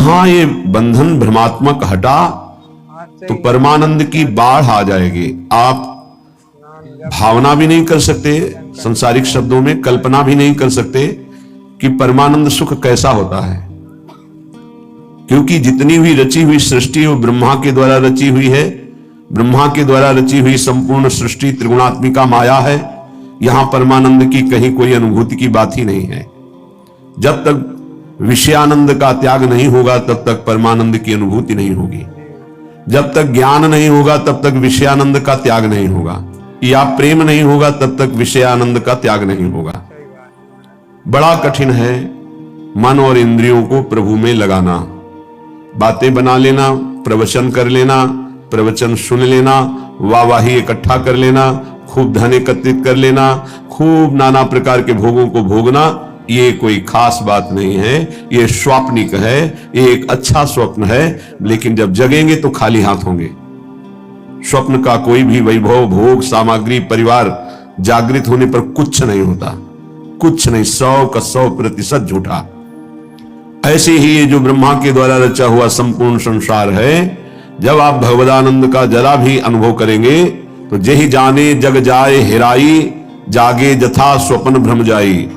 जहां ये बंधन भ्रमात्मक हटा तो परमानंद की बाढ़ आ जाएगी। आप भावना भी नहीं कर सकते, संसारिक शब्दों में कल्पना भी नहीं कर सकते कि परमानंद सुख कैसा होता है, क्योंकि जितनी हुई रची हुई सृष्टि वो ब्रह्मा के द्वारा रची हुई है। ब्रह्मा के द्वारा रची हुई संपूर्ण सृष्टि त्रिगुणात्मिका माया है। यहां परमानंद की कहीं कोई अनुभूति की बात ही नहीं है। जब तक विषयानंद का त्याग नहीं होगा तब तक परमानंद की अनुभूति नहीं होगी। जब तक ज्ञान नहीं होगा तब तक विषयानंद का त्याग नहीं होगा, या प्रेम नहीं होगा तब तक विषयानंद का त्याग नहीं होगा। बड़ा कठिन है मन और इंद्रियों को प्रभु में लगाना। बातें बना लेना, प्रवचन कर लेना, प्रवचन सुन लेना, वाहवाही इकट्ठा कर लेना, खूब धन एकत्रित कर लेना, खूब नाना प्रकार के भोगों को भोगना, ये कोई खास बात नहीं है। ये स्वाप्निक है, ये एक अच्छा स्वप्न है, लेकिन जब जगेंगे तो खाली हाथ होंगे। स्वप्न का कोई भी वैभव, भोग, सामग्री, परिवार जागृत होने पर कुछ नहीं होता, कुछ नहीं, 100% झूठा। ऐसे ही ये जो ब्रह्मा के द्वारा रचा हुआ संपूर्ण संसार है, जब आप भगवदानंद का जरा भी अनुभव करेंगे तो जेहि जाने जग जाए हेराई, जागे जथा स्वप्न भ्रम जाई।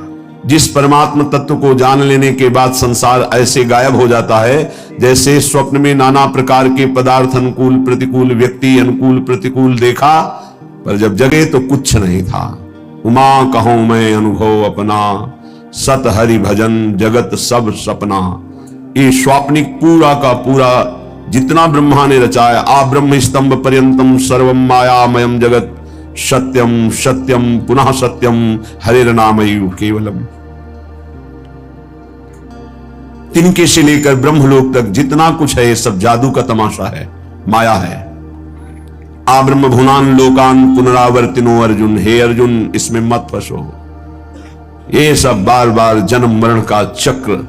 जिस परमात्म तत्व को जान लेने के बाद संसार ऐसे गायब हो जाता है जैसे स्वप्न में नाना प्रकार के पदार्थ, अनुकूल प्रतिकूल, व्यक्ति अनुकूल प्रतिकूल देखा, पर जब जगे तो कुछ नहीं था। उमा कहूं मैं अनुभव अपना, सत हरि भजन जगत सब सपना। ये स्वाप्निक पूरा का पूरा जितना ब्रह्मा ने रचाया, आ ब्रह्म स्तंभ पर्यंतम सर्वम मायामयम जगत, सत्यम सत्यम पुनः सत्यम हरिर्नामयु केवलम। तिनके से लेकर ब्रह्मलोक तक जितना कुछ है ये सब जादू का तमाशा है, माया है। आ ब्रह्म भुनान लोकान पुनरावर्तिनो अर्जुन, हे अर्जुन इसमें मत फंसो। ये सब बार बार जन्म मरण का चक्र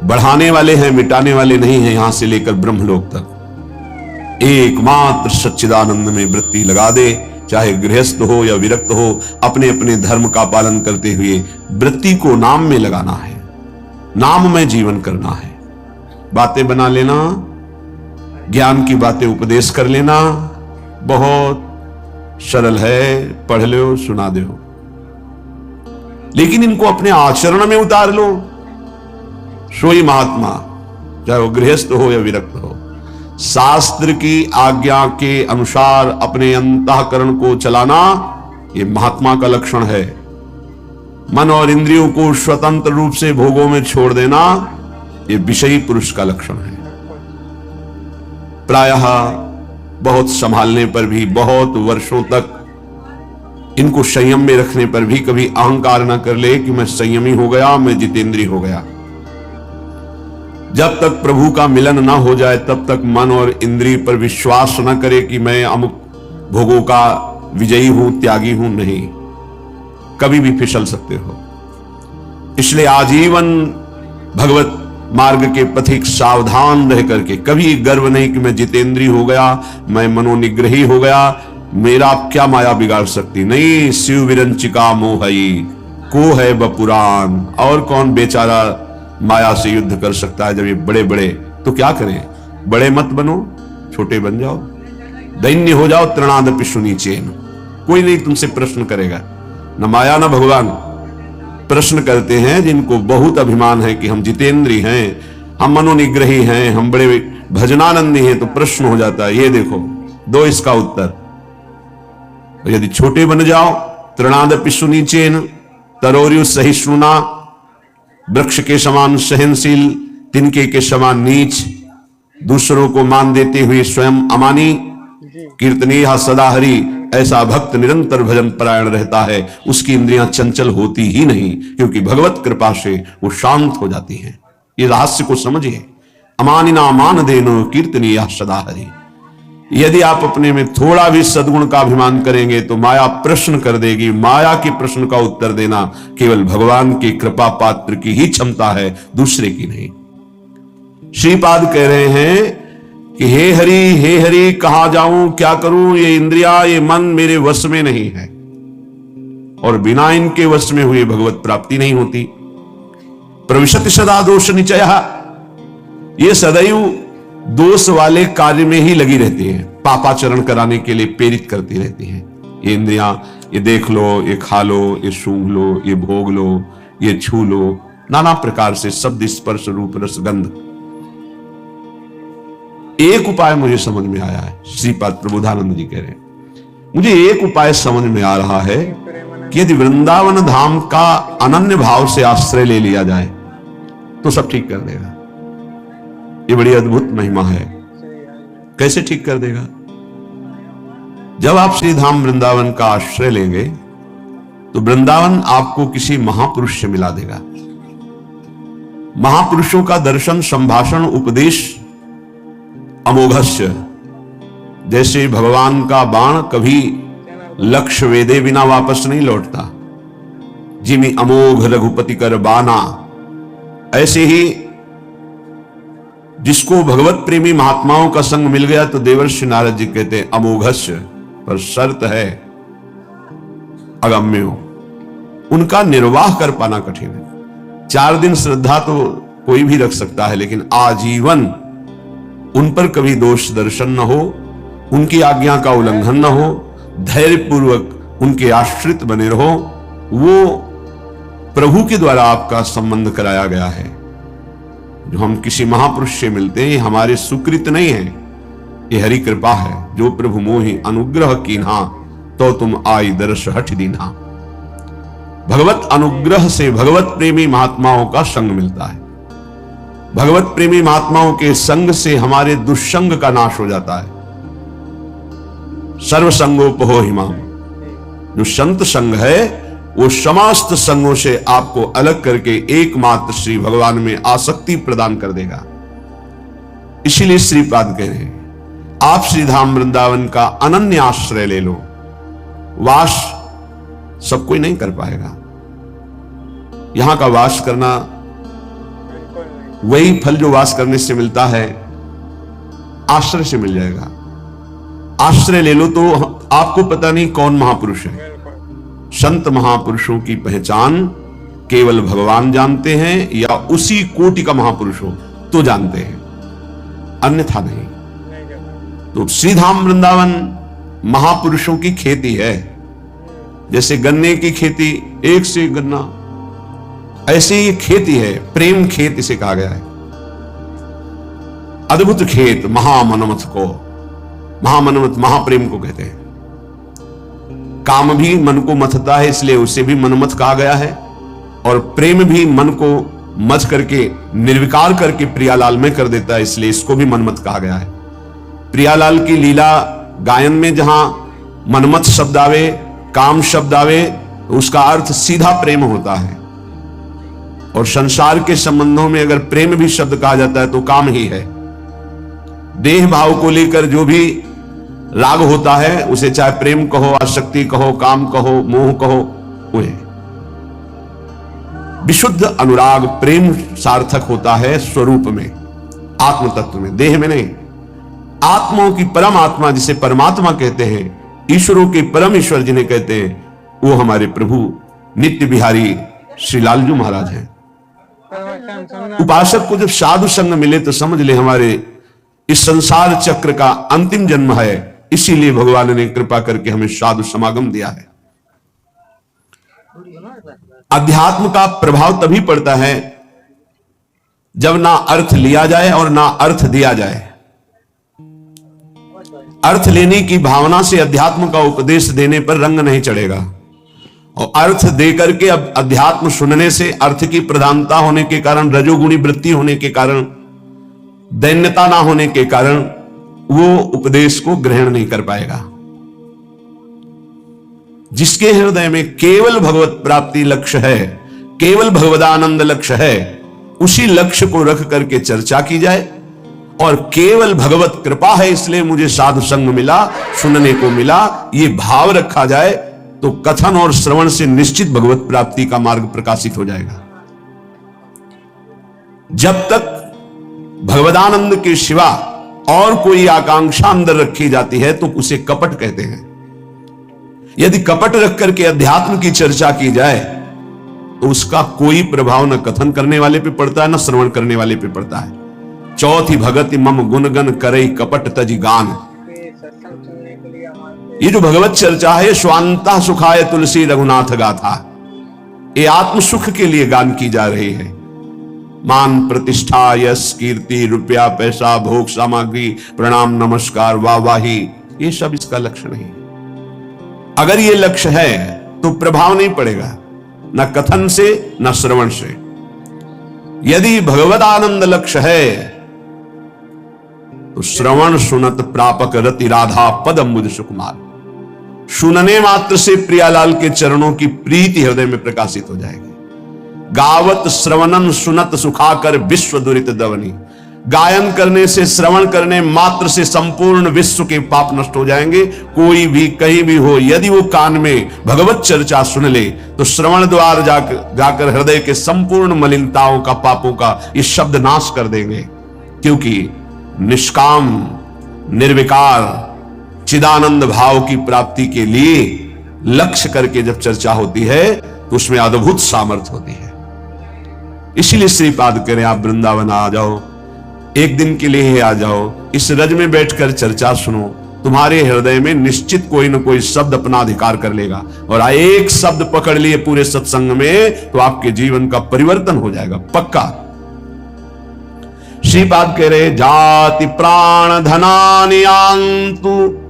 बढ़ाने वाले हैं, मिटाने वाले नहीं हैं। यहां से लेकर ब्रह्मलोक तक एकमात्र सच्चिदानंद में वृत्ति लगा दे, चाहे गृहस्थ हो या विरक्त हो, अपने अपने धर्म का पालन करते हुए वृत्ति को नाम में लगाना है, नाम में जीवन करना है। बातें बना लेना, ज्ञान की बातें उपदेश कर लेना बहुत सरल है, पढ़ लो सुना दो, लेकिन इनको अपने आचरण में उतार लो। सोई महात्मा, चाहे वो गृहस्थ हो या विरक्त हो, शास्त्र की आज्ञा के अनुसार अपने अंतःकरण को चलाना ये महात्मा का लक्षण है। मन और इंद्रियों को स्वतंत्र रूप से भोगों में छोड़ देना ये विषयी पुरुष का लक्षण है। प्रायः बहुत संभालने पर भी, बहुत वर्षों तक इनको संयम में रखने पर भी कभी अहंकार न कर ले कि मैं संयमी हो गया, मैं जितेंद्रिय हो गया। जब तक प्रभु का मिलन ना हो जाए तब तक मन और इंद्रिय पर विश्वास न करे कि मैं अमुक भोगों का विजयी हूं, त्यागी हूं। नहीं, कभी भी फिसल सकते हो। इसलिए आजीवन भगवत मार्ग के पथिक सावधान रह करके कभी गर्व नहीं कि मैं जितेंद्रिय हो गया, मैं मनोनिग्रही हो गया, मेरा क्या माया बिगाड़ सकती। नहीं, शिव विरंचिका मोहई को है बपुराण। और कौन बेचारा माया से युद्ध कर सकता है जब ये बड़े बड़े, तो क्या करें, बड़े मत बनो, छोटे बन जाओ, दैन्य हो जाओ, तृणादपि सुनीचेन। कोई नहीं तुमसे प्रश्न करेगा, न माया न भगवान। प्रश्न करते हैं जिनको बहुत अभिमान है कि हम जितेंद्रिय हैं, हम मनोनिग्रही हैं, हम बड़े भजनानंदी हैं, तो प्रश्न हो जाता है। ये देखो, दो इसका उत्तर। यदि छोटे बन जाओ, तृणादपि सुनीचेन, तरोर्यु सहिष्णुना, वृक्ष के समान सहनशील, तिनके के समान नीच, दूसरों को मान देते हुए स्वयं अमानी, कीर्तनीय सदा हरि, ऐसा भक्त निरंतर भजन परायण रहता है, उसकी इंद्रियां चंचल होती ही नहीं, क्योंकि भगवत कृपा से वो शांत हो जाती हैं। ये रहस्य को समझिए। अमानिना मान देनो कीर्तनीय सदा हरि। यदि आप अपने में थोड़ा भी सद्गुण का अभिमान करेंगे तो माया प्रश्न कर देगी। माया के प्रश्न का उत्तर देना केवल भगवान की कृपा पात्र की ही क्षमता है, दूसरे की नहीं। श्रीपाद कह रहे हैं कि हे हरि कहां जाऊं, क्या करूं, ये इंद्रिया, ये मन मेरे वश में नहीं है, और बिना इनके वश में हुए भगवत प्राप्ति नहीं होती। प्रविशति सदा दोष निचयः, ये सदैव दोष वाले कार्य में ही लगी रहती हैं, पापाचरण कराने के लिए प्रेरित करती रहती हैं। ये इंद्रियां, ये देख लो, ये खा लो, ये सूंघ लो, ये भोग लो, ये छू लो, नाना प्रकार से शब्द, स्पर्श, रूप, रस, गंध। एक उपाय मुझे समझ में आया है, श्रीपाद प्रबोधानंद जी कह रहे हैं, मुझे एक उपाय समझ में आ रहा है कि यदि वृंदावन धाम का अनन्य भाव से आश्रय ले लिया जाए तो सब ठीक कर देगा। ये बड़ी अद्भुत महिमा है। कैसे ठीक कर देगा? जब आप श्री धाम वृंदावन का आश्रय लेंगे तो वृंदावन आपको किसी महापुरुष से मिला देगा। महापुरुषों का दर्शन, संभाषण, उपदेश अमोघस्य। जैसे भगवान का बाण कभी लक्ष्य वेदे बिना वापस नहीं लौटता, जिमी अमोघ रघुपति कर बाना, ऐसे ही जिसको भगवत प्रेमी महात्माओं का संग मिल गया तो देवर्षि नारद जी कहते हैं अमोघस्य, पर शर्त है अगम्य हो, उनका निर्वाह कर पाना कठिन है। 4 दिन श्रद्धा तो कोई भी रख सकता है, लेकिन आजीवन उन पर कभी दोष दर्शन न हो, उनकी आज्ञा का उल्लंघन न हो, धैर्य पूर्वक उनके आश्रित बने रहो। वो प्रभु के द्वारा आपका संबंध कराया गया है। जो हम किसी महापुरुष से मिलते हैं, ये हमारे सुकृत नहीं है, ये हरि कृपा है। जो प्रभु मोहि अनुग्रह कीन्हा, तो तुम आई दर्श हठ दीन्हा। भगवत अनुग्रह से भगवत प्रेमी महात्माओं का संग मिलता है। भगवत प्रेमी महात्माओं के संग से हमारे दुष्संग का नाश हो जाता है। सर्वसंगोपहो हिमाम, जो संत संग है वो समस्त संगों से आपको अलग करके एकमात्र श्री भगवान में आसक्ति प्रदान कर देगा। इसीलिए श्रीपाद कह रहे हैं आप श्री धाम वृंदावन का अनन्य आश्रय ले लो। वास सब कोई नहीं कर पाएगा। यहां का वास करना वही फल जो वास करने से मिलता है, आश्रय से मिल जाएगा। आश्रय ले लो तो आपको पता नहीं कौन महापुरुष है। संत महापुरुषों की पहचान केवल भगवान जानते हैं, या उसी कोटि का महापुरुष हो तो जानते हैं, अन्यथा नहीं। तो श्रीधाम वृंदावन महापुरुषों की खेती है। जैसे गन्ने की खेती, एक से एक गन्ना, ऐसे ही खेती है। प्रेम खेत इसे कहा गया है। अद्भुत खेत महामनमथ को, महामनमथ महाप्रेम को कहते हैं। काम भी मन को मथता है, इसलिए उसे भी मनमथ कहा गया है। और प्रेम भी मन को मथ करके, निर्विकार करके प्रियालाल में कर देता है, इसलिए इसको भी मनमथ कहा गया है। प्रियालाल की लीला गायन में जहां मनमथ शब्द आवे, काम शब्द आवे, तो उसका अर्थ सीधा प्रेम होता है। और संसार के संबंधों में अगर प्रेम भी शब्द कहा जाता है तो काम ही है। देह भाव को लेकर जो भी राग होता है उसे चाहे प्रेम कहो, आसक्ति कहो, काम कहो, मोह कहो, वह विशुद्ध अनुराग प्रेम सार्थक होता है स्वरूप में, आत्म तत्व में, देह में नहीं। आत्माओं की परम आत्मा जिसे परमात्मा कहते हैं, ईश्वरों के परम ईश्वर जिन्हें कहते हैं, वो हमारे प्रभु नित्य बिहारी श्री लालजू महाराज हैं। उपासक को जब साधु संग मिले तो समझ ले हमारे इस संसार चक्र का अंतिम जन्म है। इसीलिए भगवान ने कृपा करके हमें साधु समागम दिया है। अध्यात्म का प्रभाव तभी पड़ता है जब ना अर्थ लिया जाए और ना अर्थ दिया जाए। अर्थ लेने की भावना से अध्यात्म का उपदेश देने पर रंग नहीं चढ़ेगा, और अर्थ देकर के अब अध्यात्म सुनने से अर्थ की प्रधानता होने के कारण, रजोगुणी वृत्ति होने के कारण, दैन्यता ना होने के कारण वो उपदेश को ग्रहण नहीं कर पाएगा। जिसके हृदय में केवल भगवत प्राप्ति लक्ष्य है, केवल भगवदानंद लक्ष्य है, उसी लक्ष्य को रख करके चर्चा की जाए। और केवल भगवत कृपा है इसलिए मुझे साधु संग मिला, सुनने को मिला, ये भाव रखा जाए तो कथन और श्रवण से निश्चित भगवत प्राप्ति का मार्ग प्रकाशित हो जाएगा। जब तक भगवदानंद के सिवा और कोई आकांक्षा अंदर रखी जाती है तो उसे कपट कहते हैं। यदि कपट रख करके अध्यात्म की चर्चा की जाए तो उसका कोई प्रभाव न कथन करने वाले पे पड़ता है, न श्रवण करने वाले पे पड़ता है। चौथी भगति मम गुणगन करई कपट तजी गान। ये जो भगवत चर्चा है, स्वांता सुखाय तुलसी रघुनाथ गाथा, ये आत्म सुख के लिए गान की जा रही है। मान प्रतिष्ठा यश कीर्ति रुपया पैसा भोग सामग्री प्रणाम नमस्कार वाहवाही, ये सब इसका लक्ष्य नहीं। अगर ये लक्ष्य है तो प्रभाव नहीं पड़ेगा, न कथन से न श्रवण से। यदि भगवत आनंद लक्ष्य है तो श्रवण सुनत प्रापक रति राधा पद अम्बुज सुकुमार, सुनने मात्र से प्रियालाल के चरणों की प्रीति हृदय में प्रकाशित हो जाएगी। गावत श्रवणन सुनत सुखाकर विश्व दुरित दवनी, गायन करने से श्रवण करने मात्र से संपूर्ण विश्व के पाप नष्ट हो जाएंगे। कोई भी कहीं भी हो, यदि वो कान में भगवत चर्चा सुन ले तो श्रवण द्वार जाकर हृदय के संपूर्ण मलिनताओं का पापों का ये शब्द नाश कर देंगे। क्योंकि निष्काम निर्विकार चिदानंद भाव की प्राप्ति के लिए लक्ष्य करके जब चर्चा होती है तो उसमें अद्भुत सामर्थ्य होती है। इसीलिए श्रीपाद करें आप वृंदावन आ जाओ, एक दिन के लिए ही आ जाओ, इस रज में बैठकर चर्चा सुनो, तुम्हारे हृदय में निश्चित कोई न कोई शब्द अपना अधिकार कर लेगा। और एक शब्द पकड़ लिए पूरे सत्संग में तो आपके जीवन का परिवर्तन हो जाएगा पक्का। श्रीपाद कह रहे जाति प्राण धनानि आंतु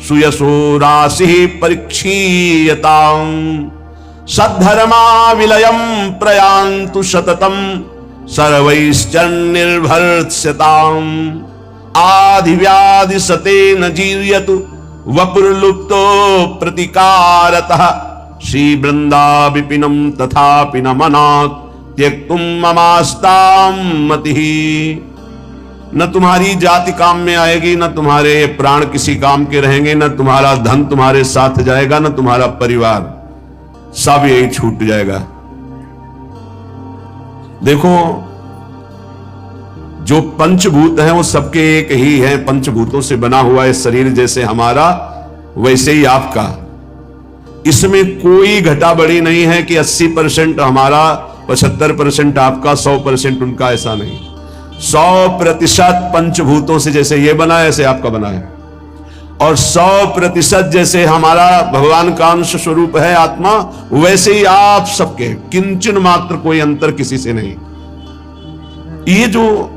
सुयसो राशि परीक्षीयतां, सद्धर्मा विलयम प्रयांतु सततम सर्वैश्चर्निर्भर्त्स्यतां, आदिव्याधि सतेन जीर्यतु वपुर्लुप्तो प्रतिकारतः, श्री वृंदा विपिनम तथापि न मनात् त्यक्तुम ममास्ताम मतिः। न तुम्हारी जाति काम में आएगी, न तुम्हारे प्राण किसी काम के रहेंगे, न तुम्हारा धन तुम्हारे साथ जाएगा, न तुम्हारा परिवार, सब यही छूट जाएगा। देखो जो पंचभूत हैं वो सबके एक ही हैं, पंचभूतों से बना हुआ है शरीर, जैसे हमारा वैसे ही आपका। इसमें कोई घटा बढ़ी नहीं है कि 80% हमारा 75% आपका 100% उनका, ऐसा नहीं। 100% पंचभूतों से जैसे ये बना है ऐसे आपका बना है, और 100% जैसे हमारा भगवान का अंश स्वरूप है आत्मा, वैसे ही आप सबके, किंचन मात्र कोई अंतर किसी से नहीं। ये जो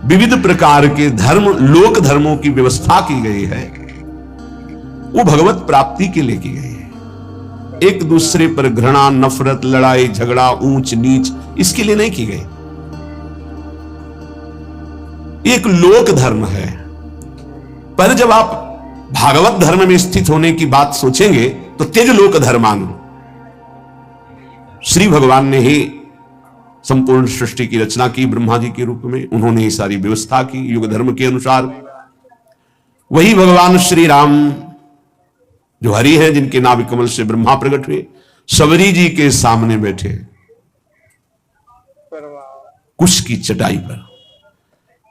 विविध प्रकार के धर्म, लोक धर्मों की व्यवस्था की गई है वो भगवत प्राप्ति के लिए की गई है। एक दूसरे पर घृणा नफरत लड़ाई झगड़ा ऊंच नीच इसके लिए नहीं की गई। एक लोक धर्म है। पर जब आप भागवत धर्म में स्थित होने की बात सोचेंगे तो तेज लोक धर्मान, श्री भगवान ने ही संपूर्ण सृष्टि की रचना की ब्रह्मा जी के रूप में, उन्होंने ही सारी व्यवस्था की युग धर्म के अनुसार। वही भगवान श्री राम जो हरि हैं, जिनके नाभि कमल से ब्रह्मा प्रकट हुए, सबरी जी के सामने बैठे कुश की चटाई पर,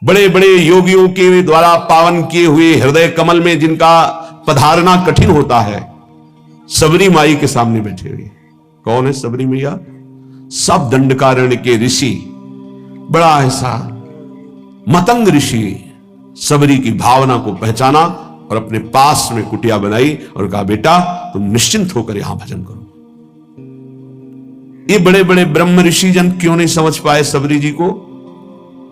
बड़े बड़े योगियों के द्वारा पावन किए हुए हृदय कमल में जिनका पधारना कठिन होता है, सबरी माई के सामने बैठे हुए। कौन है सबरी मैया? सब दंडकारण्य के ऋषि, बड़ा ऐसा मतंग ऋषि सबरी की भावना को पहचाना और अपने पास में कुटिया बनाई और कहा बेटा तुम निश्चिंत होकर यहां भजन करो। ये बड़े बड़े ब्रह्म ऋषि जन क्यों नहीं समझ पाए सबरी जी को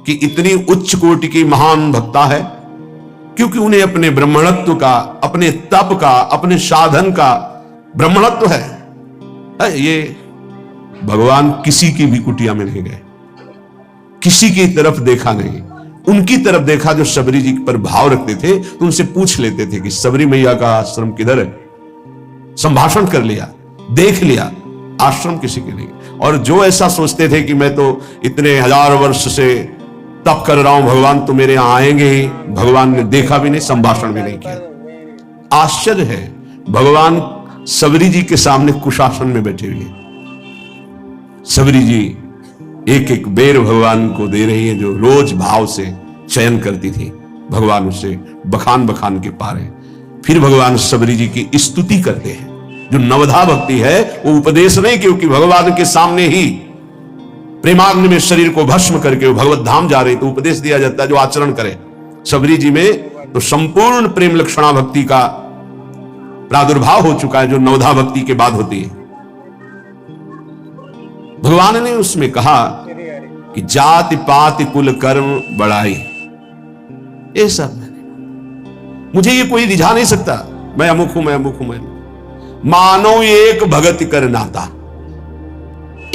कि इतनी उच्च कोटि की महान भक्ता है? क्योंकि उन्हें अपने ब्रह्मणत्व का, अपने तप का, अपने साधन का ब्रह्मणत्व है। ये भगवान किसी की भी कुटिया में नहीं गए, किसी की तरफ देखा नहीं, उनकी तरफ देखा जो सबरी जी पर भाव रखते थे, तो उनसे पूछ लेते थे कि सबरी मैया का आश्रम किधर है। संभाषण कर लिया, देख लिया, आश्रम किसी के नहीं। और जो ऐसा सोचते थे कि मैं तो इतने हजार वर्ष से तप कर रहा हूं, भगवान तो मेरे यहां आएंगे ही, भगवान ने देखा भी नहीं, संभाषण भी नहीं किया। आश्चर्य है, भगवान सबरी जी के सामने कुशासन में बैठे हुए। सबरी जी एक एक बेर भगवान को दे रही है, जो रोज भाव से चयन करती थी। भगवान उसे बखान बखान के पार है। फिर भगवान सबरी जी की स्तुति करते हैं। जो नवधा भक्ति है वो उपदेश नहीं, क्योंकि भगवान के सामने ही प्रेमाग्नि में शरीर को भस्म करके वो भगवत धाम जा रहे, तो उपदेश दिया जाता है जो आचरण करे। सबरी जी में तो संपूर्ण प्रेम लक्षणा भक्ति का प्रादुर्भाव हो चुका है, जो नवधा भक्ति के बाद होती है। भगवान ने उसमें कहा कि जाति पाति कुल कर्म बढ़ाई, ये सब मुझे ये कोई रिझा नहीं सकता, मैं अमुक हूं, मैं अमुक हूं, मैं मानो एक भगति कर नाता,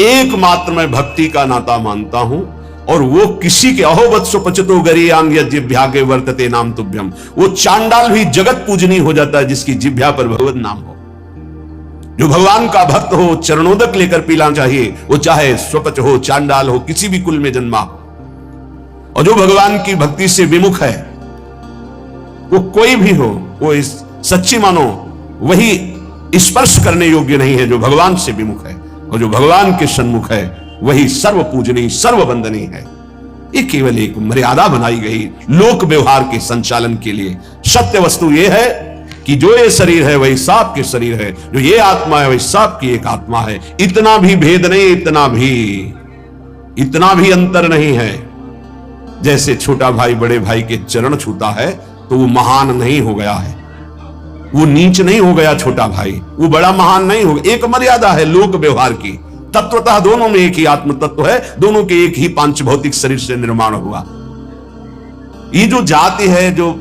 एकमात्र मैं भक्ति का नाता मानता हूं, और वो किसी के अहोवत्सो पचतो गरियांग जिभ्या के वर्तते नाम तुभ्यम, वो चांडाल भी जगत पूजनीय हो जाता है जिसकी जिभ्या पर भगवत नाम हो। जो भगवान का भक्त हो, चरणोदक लेकर पीना चाहिए, वो चाहे स्वपच हो, चांडाल हो, किसी भी कुल में जन्मा हो। और जो भगवान की भक्ति से विमुख है, वो कोई भी हो, वो इस सच्ची मानो वही स्पर्श करने योग्य नहीं है जो भगवान से विमुख है, और जो भगवान के सन्मुख है वही सर्व पूजनीय सर्व वंदनीय है। ये केवल एक मर्यादा बनाई गई लोक व्यवहार के संचालन के लिए। सत्य वस्तु ये है कि जो ये शरीर है वही सांप के शरीर है, जो ये आत्मा है वही सांप की एक आत्मा है। इतना भी भेद नहीं, इतना भी अंतर नहीं है। जैसे छोटा भाई बड़े भाई के चरण छूता है तो वो महान नहीं हो गया है, वो नीच नहीं हो गया छोटा भाई, वो बड़ा महान नहीं हो गया। एक मर्यादा है लोक व्यवहार की। तत्वतः दोनों में एक ही आत्म तत्व है, दोनों के एक ही पांच भौतिक शरीर से निर्माण हुआ। ये जो जाति है, जो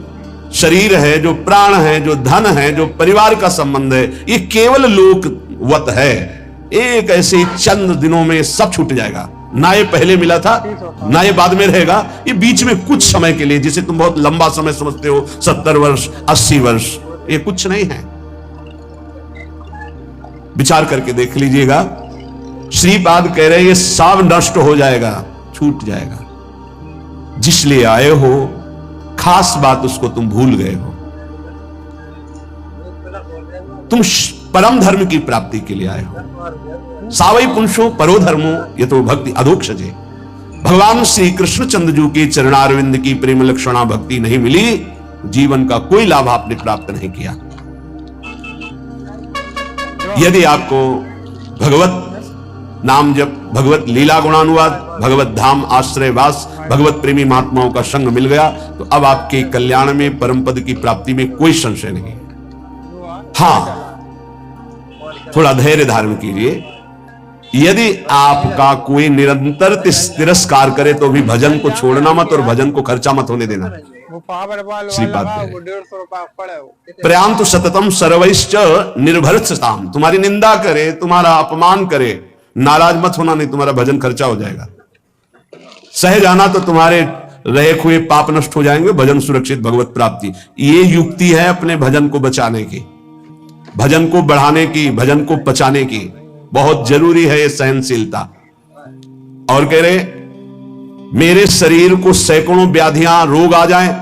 शरीर है, जो प्राण है, जो धन है, जो परिवार का संबंध है, ये केवल लोकवत है। एक ऐसे चंद दिनों में सब छूट जाएगा। ना ये पहले मिला था, ना ये बाद में रहेगा, ये बीच में कुछ समय के लिए, जिसे तुम बहुत लंबा समय समझते हो, 70 वर्ष 80 वर्ष, ये कुछ नहीं है। विचार करके देख लीजिएगा। श्रीपाद कह रहे ये सब नष्ट हो जाएगा, छूट जाएगा। जिसलिए आए हो खास बात उसको तुम भूल गए हो। तुम परम धर्म की प्राप्ति के लिए आए हो। सावई पुंसो परो धर्मो ये तो भक्ति अधोक्षजे। भगवान श्री कृष्णचंद्र के चरणारविंद की प्रेम लक्षणा भक्ति नहीं मिली, जीवन का कोई लाभ आपने प्राप्त नहीं किया। यदि आपको भगवत नाम जप, भगवत लीला गुणानुवाद, भगवत धाम आश्रयवास, भगवत प्रेमी महात्माओं का संग मिल गया, तो अब आपके कल्याण में परम पद की प्राप्ति में कोई संशय नहीं। हाँ, थोड़ा धैर्य धारण कीजिए। यदि आपका कोई निरंतर तिरस्कार करे तो भी भजन को छोड़ना मत और भजन को खर्चा मत होने देना। श्रीपाद प्रयांतु सततम सर्वैश्च निर्भरताम, तुम्हारी निंदा करे, तुम्हारा अपमान करे, नाराज मत होना, नहीं तुम्हारा भजन खर्चा हो जाएगा। सह जाना तो तुम्हारे रहे हुए पाप नष्ट हो जाएंगे, भजन सुरक्षित, भगवत प्राप्ति। ये युक्ति है अपने भजन को बचाने की, भजन को बढ़ाने की, भजन को पचाने की। बहुत जरूरी है ये सहनशीलता। और कह रहे मेरे शरीर को सैकड़ों व्याधियां रोग आ जाएं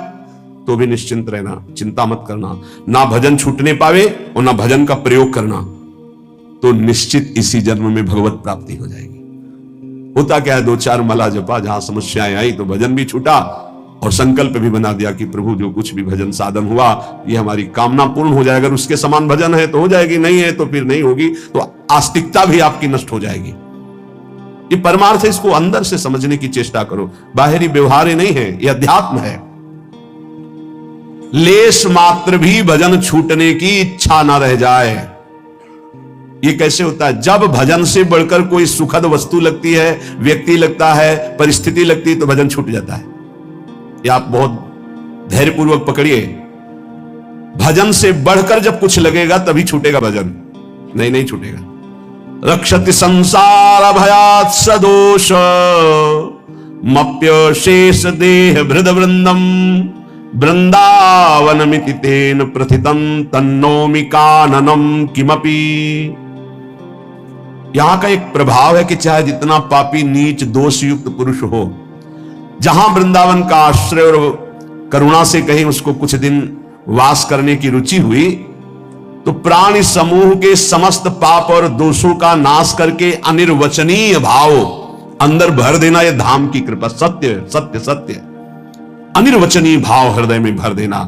तो भी निश्चिंत रहना, चिंता मत करना। ना भजन छूटने पावे और ना भजन का प्रयोग करना, तो निश्चित इसी जन्म में भगवत प्राप्ति हो जाएगी। होता क्या है, 2-4 माला जपा, जहां समस्याएं आई तो भजन भी छूटा और संकल्प भी बना दिया कि प्रभु जो कुछ भी भजन साधन हुआ ये हमारी कामना पूर्ण हो जाएगा। अगर उसके समान भजन है तो हो जाएगी, नहीं है तो फिर नहीं होगी, तो आस्तिकता भी आपकी नष्ट हो जाएगी। ये परमार्थ है, इसको अंदर से समझने की चेष्टा करो। बाहरी व्यवहार नहीं है, ये अध्यात्म है। लेश मात्र भी भजन छूटने की इच्छा ना रह जाए। ये कैसे होता है? जब भजन से बढ़कर कोई सुखद वस्तु लगती है, व्यक्ति लगता है, परिस्थिति लगती है, तो भजन छूट जाता है। ये आप बहुत धैर्यपूर्वक पकड़िए। भजन से बढ़कर जब कुछ लगेगा तभी छूटेगा भजन, नहीं छूटेगा। रक्षति संसार भयात् सदोष मप्य शेष देह भृद वृंदम वृंदावनमिति तेन प्रथितं तन्नोमि काननम किमपि। यहां का एक प्रभाव है कि चाहे जितना पापी नीच दोष युक्त पुरुष हो, जहां वृंदावन का आश्रय और करुणा से कहीं उसको कुछ दिन वास करने की रुचि हुई, तो प्राणी समूह के समस्त पाप और दोषों का नाश करके अनिर्वचनीय भाव अंदर भर देना, यह धाम की कृपा। सत्य सत्य सत्य, अनिर्वचनीय भाव हृदय में भर देना,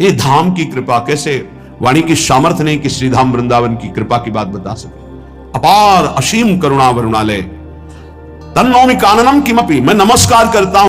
ये धाम की कृपा। कैसे? वाणी की सामर्थ्य नहीं कि श्रीधाम वृंदावन की कृपा की बात बता सके। अपार असीम करुणा वरुणालय। तन्नौमि काननम किमपि, मैं नमस्कार करता हूं